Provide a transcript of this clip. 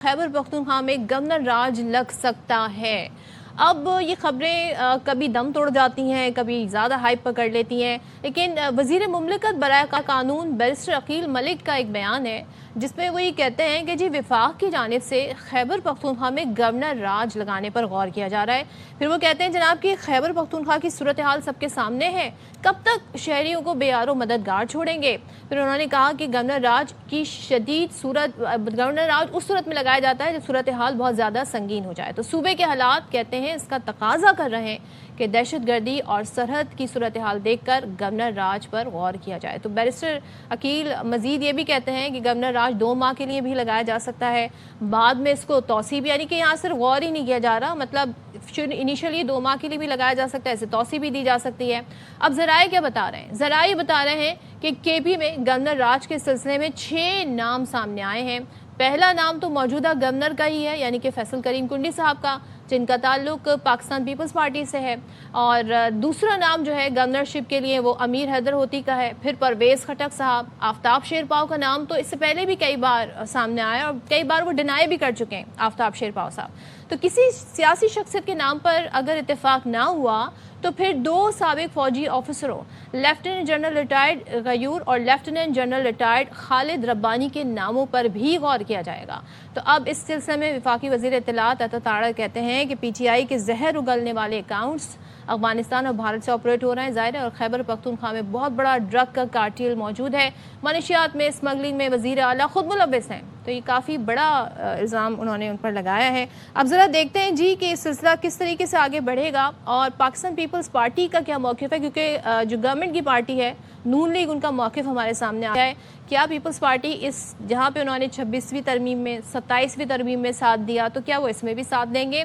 खैबर पख्तूनख्वा में गवर्नर राज लग सकता है। अब ये खबरें कभी दम तोड़ जाती हैं, कभी ज़्यादा हाइप पकड़ लेती हैं, लेकिन वज़ीर मुमलिकत बराए कानून बैरिस्टर अकील मलिक का एक बयान है जिसमें वो ये कहते हैं कि जी विफाक की जानिब से खैबर पख्तूनख्वा में गवर्नर राज लगाने पर गौर किया जा रहा है। फिर वो कहते हैं जनाब कि खैबर पख्तूनख्वा की सूरत हाल सबके सामने है, कब तक शहरियों को बेयारो मददगार छोड़ेंगे। फिर उन्होंने कहा कि गवर्नर राज की शदीद सूरत गवर्नर राज उस सूरत में लगाया जाता है जब सूरत हाल बहुत ज़्यादा संगीन हो जाए। तो सूबे के हालात कहते हैं इसका तकाजा कर रहे हैं कि दहशत गर्दी और सरहद की सूरत हाल देख कर गवर्नर राज पर गौर किया जाए। तो बैरिस्टर अकील मजीद ये भी कहते हैं कि गवर्नर राज 2 माह के लिए भी लगाया जा सकता है, बाद में इसको तौसी भी, यानी कि यहाँ सिर्फ गौर ही नहीं किया जा रहा, मतलब इनिशियली 2 माह के लिए भी लगाया जा सकता है, ऐसे तौसी भी दी जा सकती है। अब ज़राए क्या बता रहे हैं? ज़राए बता रहे हैं कि केपी में गवर्नर राज के सिलसिले में 6 नाम सामने आए हैं। पहला नाम तो मौजूदा गवर्नर का ही है, यानी कि फैसल करीम कुंडी साहब का, जिनका ताल्लुक पाकिस्तान पीपल्स पार्टी से है। और दूसरा नाम जो है गवर्नरशिप के लिए वो अमीर हैदर होती का है। फिर परवेज़ खटक साहब, आफ्ताब शेरपाव का नाम तो इससे पहले भी कई बार सामने आया और कई बार वो डिनाई भी कर चुके हैं आफ्ताब शेरपाव साहब। तो किसी सियासी शख्सियत के नाम पर अगर इत्तेफाक ना हुआ तो फिर 2 साबिक फौजी ऑफिसरों लेफ्टिनेंट जनरल रिटायर्ड गयूर और lieutenant general retired Khalid Rabbani के नामों पर भी गौर किया जाएगा। तो अब इस सिलसिले में वफाकी वज़ीर इत्तलात अता तारड़ कहते हैं कि पीटीआई के जहर उगलने वाले अकाउंट्स अफगानिस्तान और भारत से ऑपरेट हो रहे हैं। ज़ाहिर है और खैबर पख्तूनख्वा में बहुत बड़ा ड्रग का कार्टेल मौजूद है, मनशियात में स्मगलिंग में वज़ीर आला खुद मुलव्विस हैं। तो ये काफ़ी बड़ा इल्ज़ाम उन्होंने उन पर लगाया है। अब ज़रा देखते हैं जी कि सिलसिला किस तरीके से आगे बढ़ेगा और पाकिस्तान पीपल्स पार्टी का क्या मौक़िफ़ है, क्योंकि जो गवर्नमेंट की पार्टी है नून लीग, उनका मौक़िफ़ हमारे सामने आया है। क्या पीपल्स पार्टी इस जहाँ पे उन्होंने 26वीं तरमीम में 27वीं तरमीम में साथ दिया, तो क्या वो इसमें भी साथ देंगे?